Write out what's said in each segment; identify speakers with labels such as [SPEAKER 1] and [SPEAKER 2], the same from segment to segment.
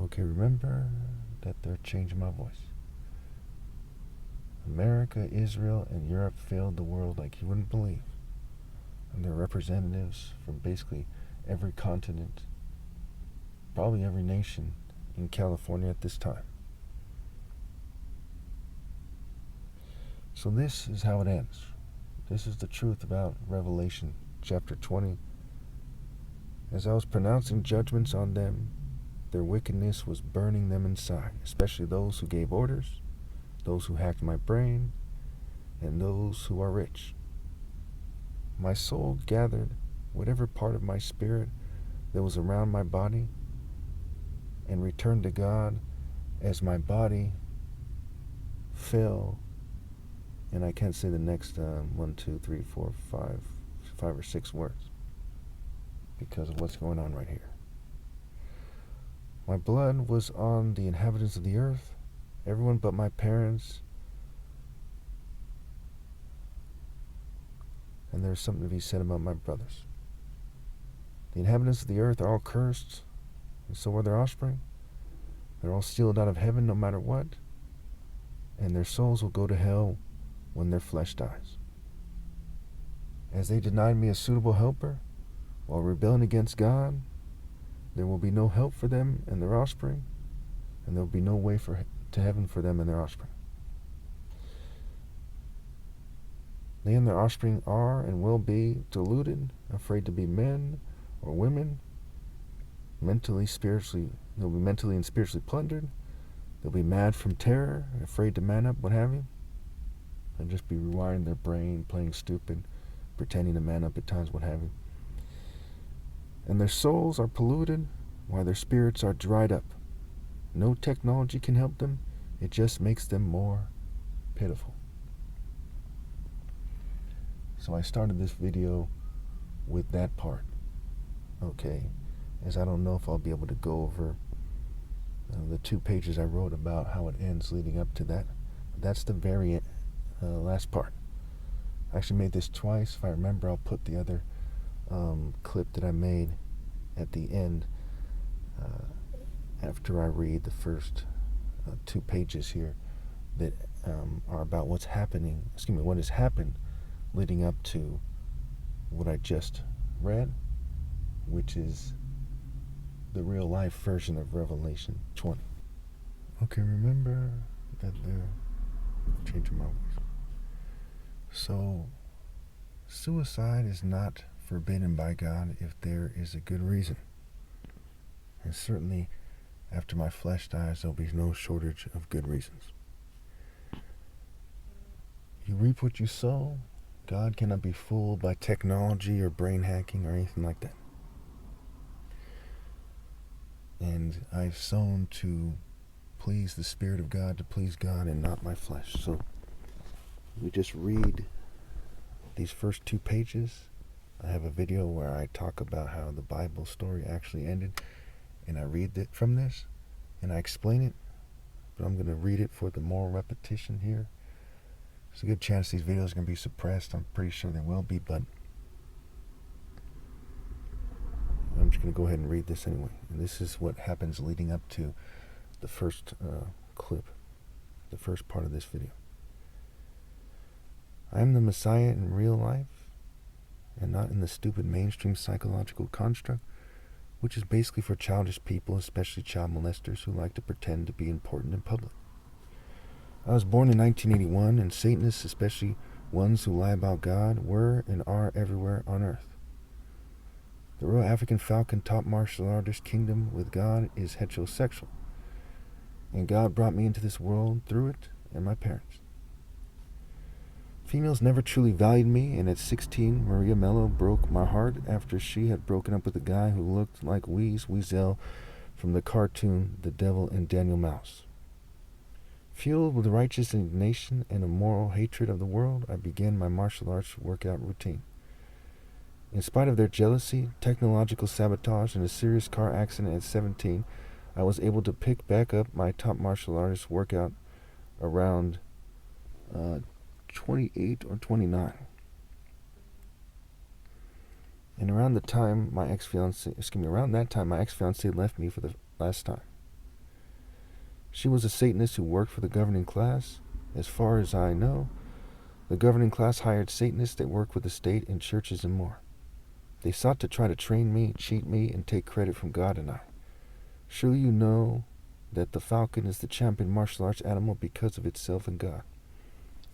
[SPEAKER 1] Okay, remember that they're changing my voice. America, Israel, and Europe failed the world like you wouldn't believe. And their representatives from basically every continent, probably every nation in California at this time. So this is how it ends. This is the truth about Revelation chapter 20. As I was pronouncing judgments on them, their wickedness was burning them inside, especially those who gave orders, those who hacked my brain, and those who are rich. My soul gathered whatever part of my spirit that was around my body and returned to God as my body fell. And I can't say the next 1, 2, 3, 4, 5 or 6 words because of what's going on right here. My blood was on the inhabitants of the earth, everyone but my parents. And there's something to be said about my brothers. The inhabitants of the earth are all cursed, and so are their offspring. They're all sealed out of heaven no matter what, and their souls will go to hell when their flesh dies. As they denied me a suitable helper while rebelling against God, there will be no help for them and their offspring, and there will be no way to heaven for them and their offspring. They and their offspring are and will be deluded, afraid to be men or women, they'll be mentally and spiritually plundered, they'll be mad from terror, afraid to man up, what have you. They'll just be rewiring their brain, playing stupid, pretending to man up at times, what have you. And their souls are polluted while their spirits are dried up. No technology can help them. It just makes them more pitiful. So I started this video with that part, okay, as I don't know if I'll be able to go over the 2 pages I wrote about how it ends leading up to that. That's the very last part. I actually made this twice. If I remember, I'll put the other clip that I made at the end after I read the first 2 pages here that are about what has happened leading up to what I just read, which is the real life version of Revelation 20. Okay, remember that they're changing my voice. So, suicide is not forbidden by God if there is a good reason. And certainly, after my flesh dies, there'll be no shortage of good reasons. You reap what you sow. God cannot be fooled by technology or brain hacking or anything like that. And I've sown to please the Spirit of God, to please God and not my flesh. So we just read these first 2 pages. I have a video where I talk about how the Bible story actually ended, and I read it from this and I explain it, but I'm going to read it for the more repetition here. There's a good chance these videos are going to be suppressed. I'm pretty sure they will be, but I'm just going to go ahead and read this anyway. And this is what happens leading up to the first clip, the first part of this video. I am the Messiah in real life, and not in the stupid mainstream psychological construct, which is basically for childish people, especially child molesters who like to pretend to be important in public. I was born in 1981, and Satanists, especially ones who lie about God, were and are everywhere on earth. The Royal African Falcon top martial artist kingdom with God is heterosexual, and God brought me into this world through it and my parents. Females never truly valued me, and at 16, Maria Mello broke my heart after she had broken up with a guy who looked like Weasel from the cartoon The Devil and Daniel Mouse. Fueled with righteous indignation and a moral hatred of the world, I began my martial arts workout routine. In spite of their jealousy, technological sabotage, and a serious car accident at 17, I was able to pick back up my top martial artist workout around 28 or 29. And around that time, my ex-fiancée left me for the last time. She was a Satanist who worked for the governing class. As far as I know, the governing class hired Satanists that worked with the state in churches and more. They sought to try to train me, cheat me, and take credit from God and I. Surely you know that the falcon is the champion martial arts animal because of itself and God.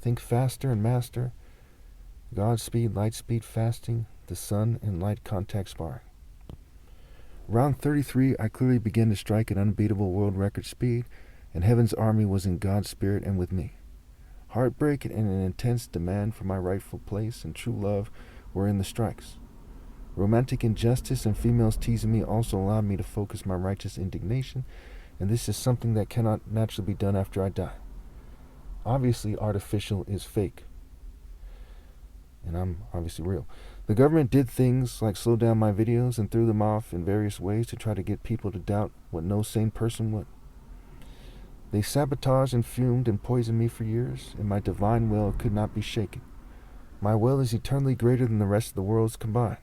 [SPEAKER 1] Think faster and master. God speed, light speed, fasting, the sun and light contact sparring. Round 33, I clearly began to strike an unbeatable world record speed, and heaven's army was in God's spirit and with me. Heartbreak and an intense demand for my rightful place and true love were in the strikes. Romantic injustice and females teasing me also allowed me to focus my righteous indignation, and this is something that cannot naturally be done after I die. Obviously, artificial is fake, and I'm obviously real. The government did things like slow down my videos and threw them off in various ways to try to get people to doubt what no sane person would. They sabotaged and fumed and poisoned me for years, and my divine will could not be shaken. My will is eternally greater than the rest of the world's combined.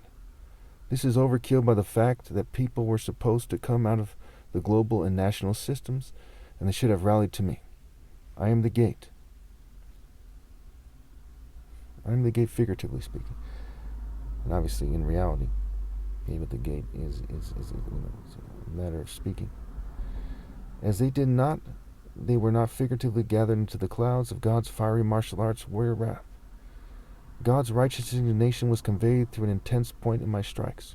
[SPEAKER 1] This is overkill by the fact that people were supposed to come out of the global and national systems, and they should have rallied to me. I am the gate. I am the gate, figuratively speaking. And obviously, in reality, being at the gate is a matter of speaking. As they were not figuratively gathered into the clouds of God's fiery martial arts warrior wrath. God's righteous indignation was conveyed through an intense point in my strikes.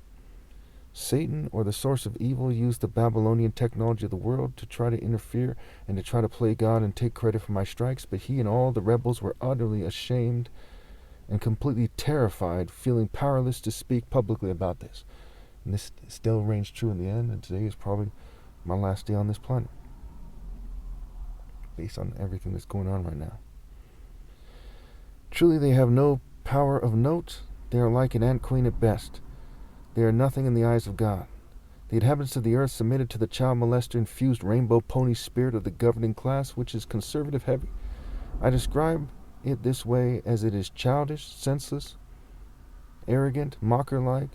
[SPEAKER 1] Satan, or the source of evil, used the Babylonian technology of the world to try to interfere and to try to play God and take credit for my strikes, but he and all the rebels were utterly ashamed and completely terrified, feeling powerless to speak publicly about this. And this still reigns true in the end, and today is probably my last day on this planet, based on everything that's going on right now. Truly, they have no power of note. They are like an ant queen at best. They are nothing in the eyes of God. The inhabitants of the earth submitted to the child molester-infused rainbow pony spirit of the governing class, which is conservative heavy. I describe it this way, as it is childish, senseless, arrogant, mocker-like.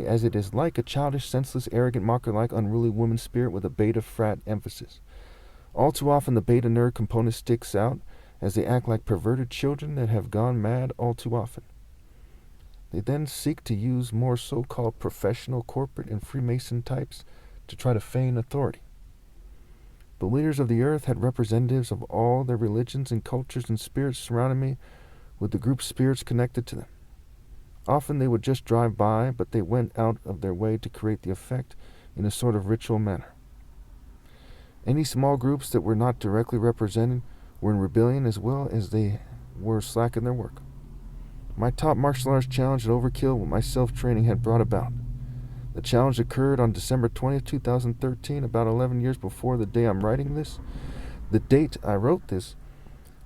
[SPEAKER 1] As it is like a childish, senseless, arrogant, mocker-like, unruly woman spirit with a beta frat emphasis. All too often the beta nerd component sticks out, as they act like perverted children that have gone mad all too often. They then seek to use more so-called professional, corporate, and Freemason types to try to feign authority. The leaders of the earth had representatives of all their religions and cultures and spirits surrounding me, with the group spirits connected to them. Often they would just drive by, but they went out of their way to create the effect in a sort of ritual manner. Any small groups that were not directly represented were in rebellion, as well as they were slack in their work. My top martial arts challenge had overkill what my self-training had brought about. The challenge occurred on December 20th, 2013, about 11 years before the day I'm writing this. The date I wrote this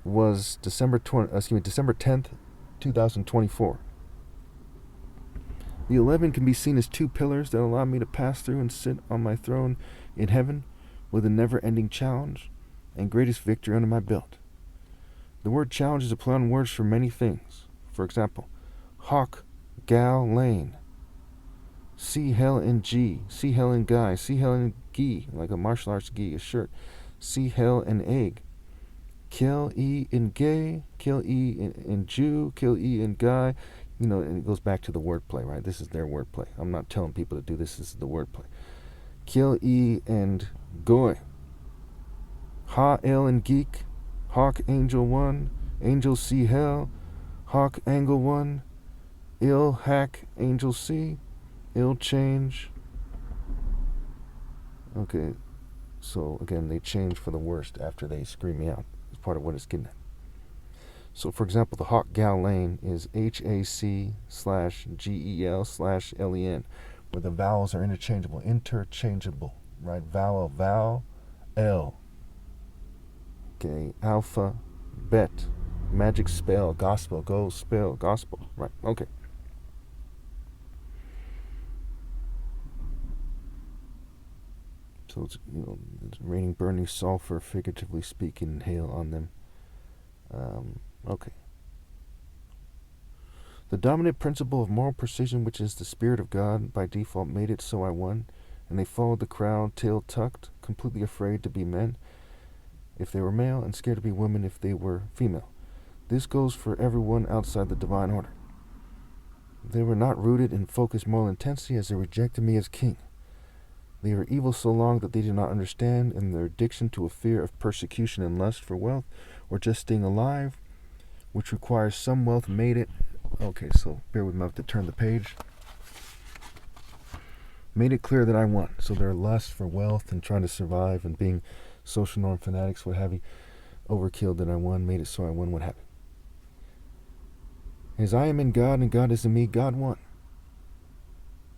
[SPEAKER 1] was December 10th, 2024. The 11 can be seen as two pillars that allow me to pass through and sit on my throne in heaven with a never-ending challenge and greatest victory under my belt. The word challenge is a play on words for many things. For example, hawk, gal, lane. See hell and G, see hell and guy, see hell and gi, like a martial arts gi, a shirt. See hell and egg. Kill E in gay, kill E in Jew, kill E in guy. And it goes back to the wordplay, right? This is their wordplay. I'm not telling people to do this. This is the wordplay. Kill E and goy. Ha el and geek. Hawk angel 1. Angel C hell. Hawk angle 1. Ill hack angel C. Ill change. Okay. So again, they change for the worst after they scream me out. It's part of what it's getting at. So, for example, the Hawk Gal Lane is HAC/GEL/LEN, where the vowels are interchangeable, right? Vowel, L. Okay, alpha, bet, magic spell, gospel, go spell, gospel, right? Okay. So it's raining burning sulfur, figuratively speaking, and hail on them. Okay. The dominant principle of moral precision, which is the Spirit of God, by default made it so I won, and they followed the crowd, tail tucked, completely afraid to be men if they were male, and scared to be women if they were female. This goes for everyone outside the divine order. They were not rooted in focused moral intensity, as they rejected me as king. They were evil so long that they did not understand, and their addiction to a fear of persecution and lust for wealth, or just staying alive, which requires some wealth, made it... Okay, so bear with me, I have to turn the page. Made it clear that I won. So their lust for wealth and trying to survive and being social norm fanatics, what have you, overkill that I won, made it so I won, what have you. As I am in God and God is in me, God won.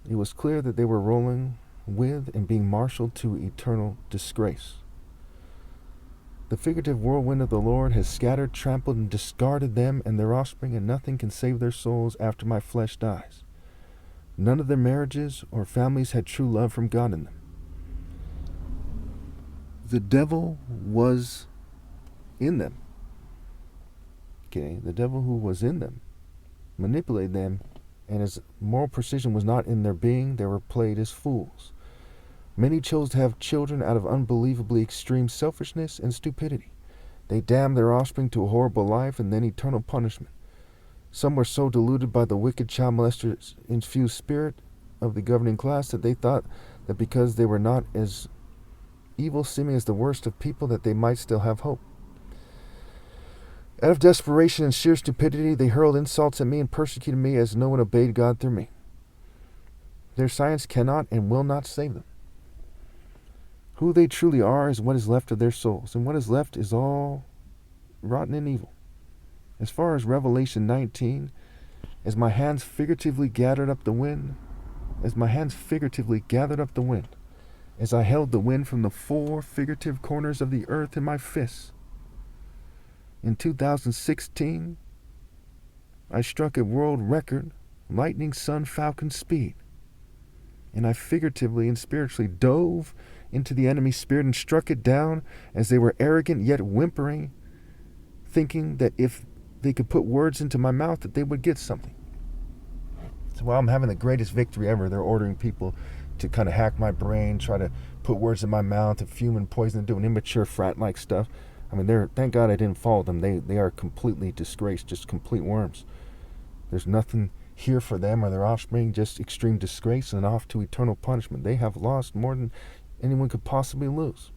[SPEAKER 1] It was clear that they were rolling with and being marshaled to eternal disgrace. The figurative whirlwind of the Lord has scattered, trampled, and discarded them and their offspring, and nothing can save their souls after my flesh dies. None of their marriages or families had true love from God in them. The devil was in them. Okay, the devil who was in them manipulated them, and his moral precision was not in their being. They were played as fools. Many chose to have children out of unbelievably extreme selfishness and stupidity. They damned their offspring to a horrible life and then eternal punishment. Some were so deluded by the wicked child molesters' infused spirit of the governing class that they thought that because they were not as evil seeming as the worst of people, that they might still have hope. Out of desperation and sheer stupidity, they hurled insults at me and persecuted me, as no one obeyed God through me. Their science cannot and will not save them. Who they truly are is what is left of their souls, and what is left is all rotten and evil. As far as Revelation 19, as my hands figuratively gathered up the wind, as I held the wind from the four figurative corners of the earth in my fists. In 2016, I struck a world record lightning sun falcon speed, and I figuratively and spiritually dove into the enemy's spirit and struck it down as they were arrogant yet whimpering, thinking that if they could put words into my mouth that they would get something. So while I'm having the greatest victory ever, they're ordering people to kind of hack my brain, try to put words in my mouth, and fume and poison, and doing immature frat-like stuff. I mean, thank God I didn't follow them. They are completely disgraced, just complete worms. There's nothing here for them or their offspring, just extreme disgrace and off to eternal punishment. They have lost more than anyone could possibly lose.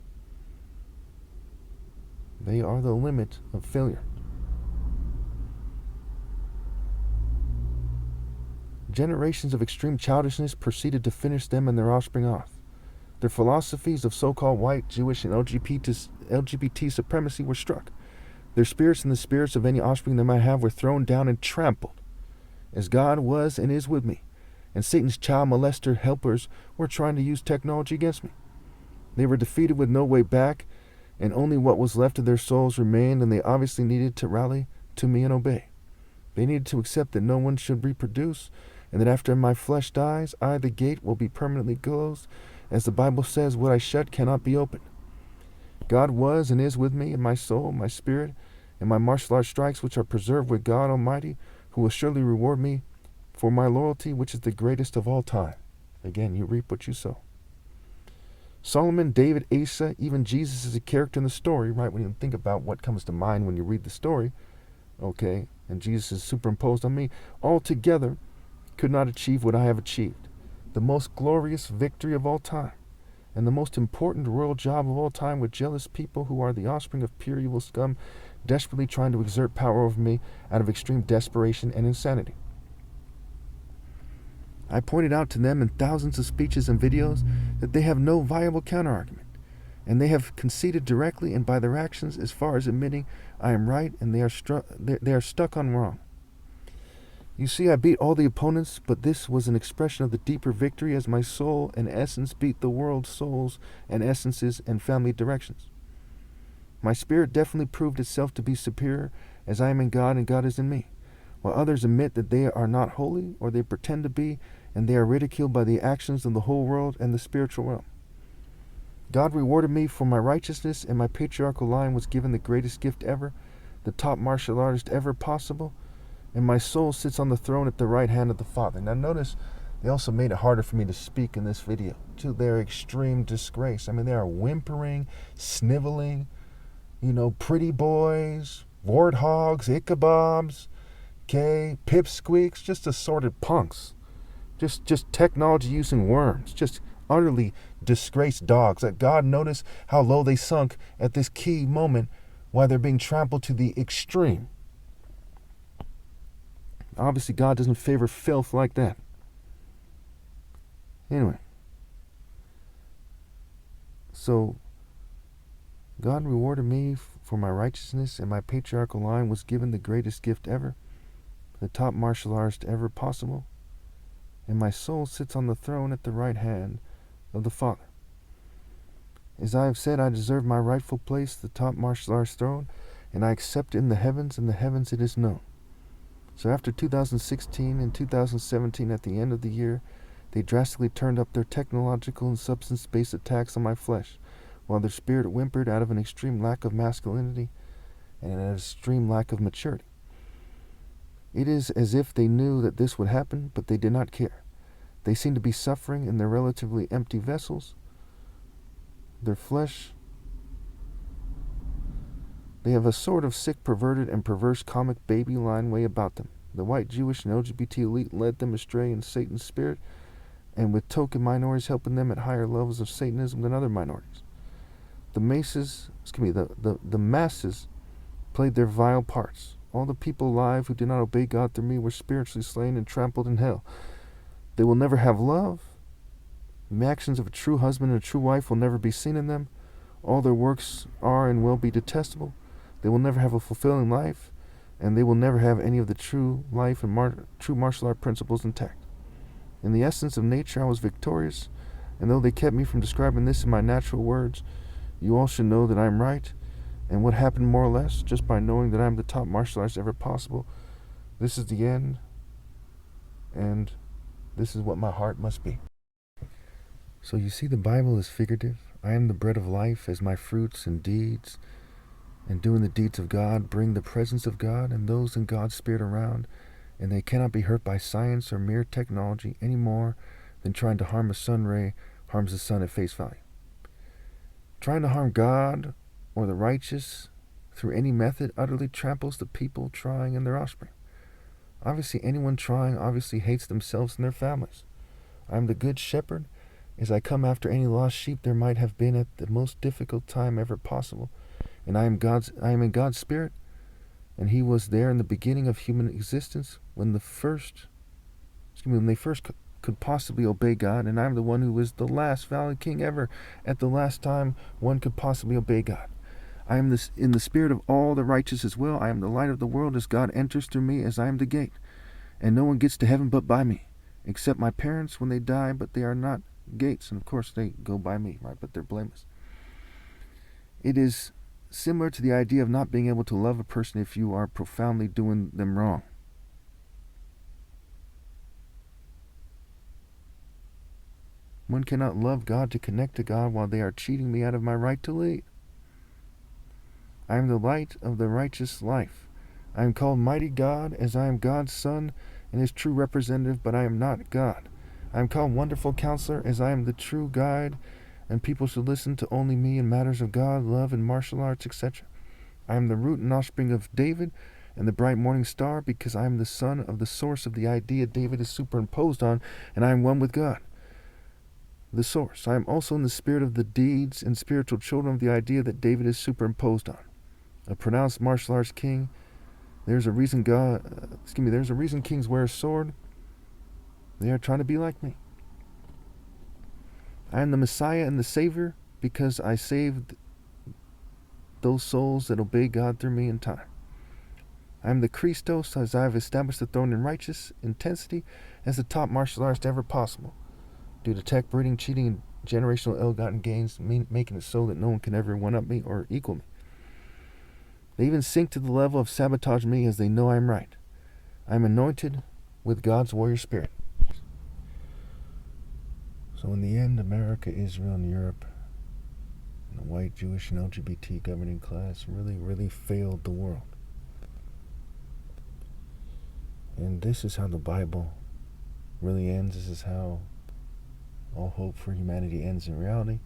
[SPEAKER 1] They are the limit of failure. Generations of extreme childishness proceeded to finish them and their offspring off. Their philosophies of so-called white, Jewish, and LGBT supremacy were struck. Their spirits and the spirits of any offspring they might have were thrown down and trampled, as God was and is with me, and Satan's child molester helpers were trying to use technology against me. They were defeated with no way back, and only what was left of their souls remained, and they obviously needed to rally to me and obey. They needed to accept that no one should reproduce, and that after my flesh dies, I, the gate, will be permanently closed. As the Bible says, what I shut cannot be opened. God was and is with me in my soul, my spirit, and my martial arts strikes, which are preserved with God Almighty, who will surely reward me for my loyalty, which is the greatest of all time. Again, you reap what you sow. Solomon, David, Asa, even Jesus is a character in the story, right? When you think about what comes to mind when you read the story, okay, and Jesus is superimposed on me, all together could not achieve what I have achieved. The most glorious victory of all time, and the most important royal job of all time, with jealous people who are the offspring of pure evil scum, desperately trying to exert power over me out of extreme desperation and insanity. I pointed out to them in thousands of speeches and videos that they have no viable counterargument, and they have conceded directly and by their actions as far as admitting I am right and they are stuck on wrong. You see, I beat all the opponents, but this was an expression of the deeper victory, as my soul and essence beat the world's souls and essences and family directions. My spirit definitely proved itself to be superior, as I am in God and God is in me, while others admit that they are not holy, or they pretend to be, and they are ridiculed by the actions of the whole world and the spiritual realm. God rewarded me for my righteousness, and my patriarchal line was given the greatest gift ever, the top martial artist ever possible, and my soul sits on the throne at the right hand of the Father. Now notice They also made it harder for me to speak in this video, to their extreme disgrace. I mean, they are whimpering, sniveling, pretty boys, warthogs, Ichabobs, pipsqueaks, just assorted punks. Just technology using worms, just utterly disgraced dogs. That God notice how low they sunk at this key moment while they're being trampled to the extreme. Obviously, God doesn't favor filth like that. Anyway, so God rewarded me for my righteousness, and my patriarchal line was given the greatest gift ever, the top martial artist ever possible, and my soul sits on the throne at the right hand of the Father. As I have said, I deserve my rightful place, the top martial arts throne, and I accept it in the heavens it is known. So after 2016 and 2017, at the end of the year, they drastically turned up their technological and substance-based attacks on my flesh, while their spirit whimpered out of an extreme lack of masculinity and an extreme lack of maturity. It is as if they knew that this would happen, but they did not care. They seem to be suffering in their relatively empty vessels. Their flesh, they have a sort of sick, perverted, and perverse comic baby line way about them. The white Jewish and LGBT elite led them astray in Satan's spirit, and with token minorities helping them at higher levels of Satanism than other minorities. The masses played their vile parts. All the people alive who did not obey God through me were spiritually slain and trampled in hell. They will never have love. The actions of a true husband and a true wife will never be seen in them. All their works are and will be detestable. They will never have a fulfilling life, and they will never have any of the true life and true martial art principles intact. In the essence of nature, I was victorious, and though they kept me from describing this in my natural words, you all should know that I am right, and what happened more or less, just by knowing that I am the top martial artist ever possible. This is the end, and this is what my heart must be. So you see, the Bible is figurative. I am the bread of life, as my fruits and deeds, and doing the deeds of God bring the presence of God and those in God's spirit around, and they cannot be hurt by science or mere technology any more than trying to harm a sun ray harms the sun at face value. Trying to harm God or the righteous through any method utterly tramples the people trying and their offspring. Obviously, anyone trying obviously hates themselves and their families. I am the good shepherd, as I come after any lost sheep there might have been at the most difficult time ever possible, and I am in God's spirit, and He was there in the beginning of human existence when they first could possibly obey God, and I am the one who is the last valid king ever at the last time one could possibly obey God. I am in the spirit of all the righteous as well. I am the light of the world as God enters through me, as I am the gate, and no one gets to heaven but by me, except my parents when they die, but they are not gates, and of course they go by me, right? But they're blameless. It is similar to the idea of not being able to love a person if you are profoundly doing them wrong. One cannot love God to connect to God while they are cheating me out of my right to lead. I am the light of the righteous life. I am called mighty God, as I am God's son and His true representative, but I am not God. I am called wonderful counselor, as I am the true guide, and people should listen to only me in matters of God, love, and martial arts, etc. I am the root and offspring of David and the bright morning star, because I am the son of the source of the idea David is superimposed on, and I am one with God, the source. I am also in the spirit of the deeds and spiritual children of the idea that David is superimposed on. A pronounced martial arts king. There's a reason kings wear a sword. They are trying to be like me. I am the Messiah and the Savior, because I saved those souls that obey God through me in time. I am the Christos, as I have established the throne in righteous intensity as the top martial artist ever possible, due to tech breeding, cheating, and generational ill-gotten gains, making it so that no one can ever one-up me or equal me. They even sink to the level of sabotage me, as they know I am right. I am anointed with God's warrior spirit. So in the end, America, Israel, and Europe, and the white, Jewish, and LGBT governing class really failed the world. And this is how the Bible really ends. This is how all hope for humanity ends in reality,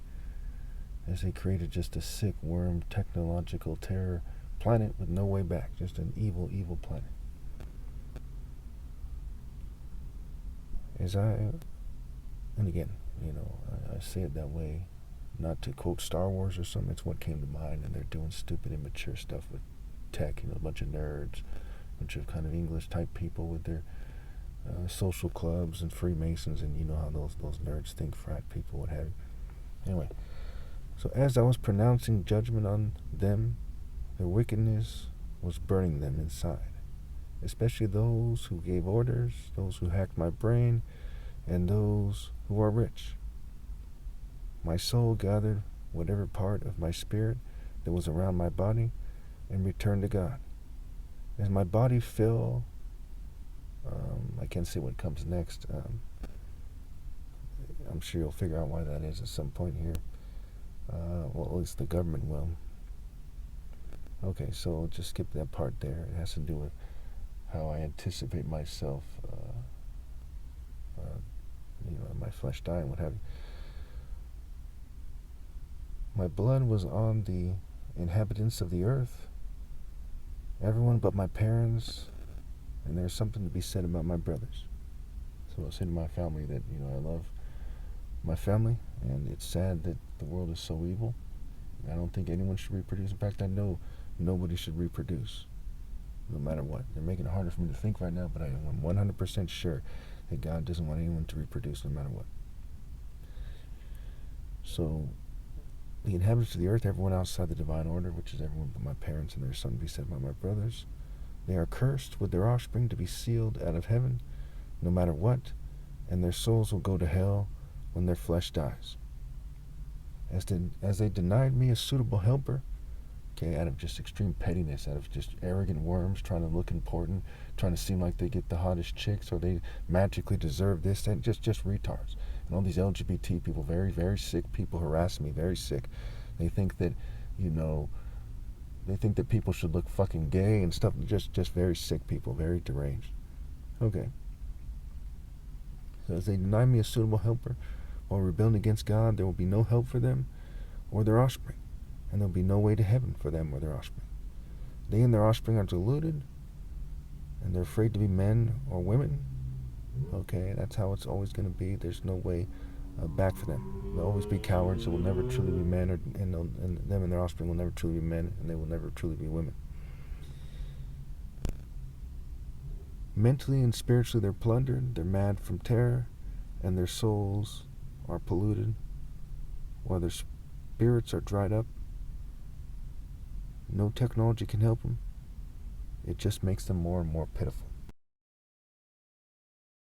[SPEAKER 1] as they created just a sick worm, technological terror planet with no way back. Just an evil, evil planet. And again, I say it that way, not to quote Star Wars or something. It's what came to mind, and they're doing stupid, immature stuff with tech. A bunch of nerds, a bunch of kind of English type people with their social clubs and Freemasons, and you know how those nerds think, frat people, what have you. Anyway, so as I was pronouncing judgment on them, their wickedness was burning them inside, especially those who gave orders, those who hacked my brain, and those who are rich. My soul gathered whatever part of my spirit that was around my body and returned to God. As my body fell, I can't say what comes next. I'm sure you'll figure out why that is at some point here. Well, at least the government will. Okay, so just skip that part there. It has to do with how I anticipate myself, my flesh dying, what have you. My blood was on the inhabitants of the earth, everyone but my parents, and there's something to be said about my brothers. So I'll say to my family that, I love my family, and it's sad that the world is so evil. I don't think anyone should reproduce. In fact, I know nobody should reproduce, no matter what. They're making it harder for me to think right now, but I am 100% sure that God doesn't want anyone to reproduce, no matter what. So the inhabitants of the earth, everyone outside the divine order, which is everyone but my parents, and there's something to be said about my brothers, they are cursed with their offspring to be sealed out of heaven, no matter what, and their souls will go to hell when their flesh dies. As they denied me a suitable helper, out of just extreme pettiness, out of just arrogant worms trying to look important, trying to seem like they get the hottest chicks, or they magically deserve this, that, just retards. And all these LGBT people, very, very sick people, harass me, very sick. They think that, they think that people should look fucking gay and stuff. Just very sick people, very deranged. Okay. So as they deny me a suitable helper while rebelling against God, there will be no help for them or their offspring, and there will be no way to heaven for them or their offspring. They and their offspring are deluded, and they're afraid to be men or women. Okay, that's how it's always going to be. There's no way back for them. They'll always be cowards. They will never truly be men, and them and their offspring will never truly be men, and they will never truly be women. Mentally and spiritually, they're plundered. They're mad from terror, and their souls are polluted, while their spirits are dried up. No technology can help them. It just makes them more and more pitiful.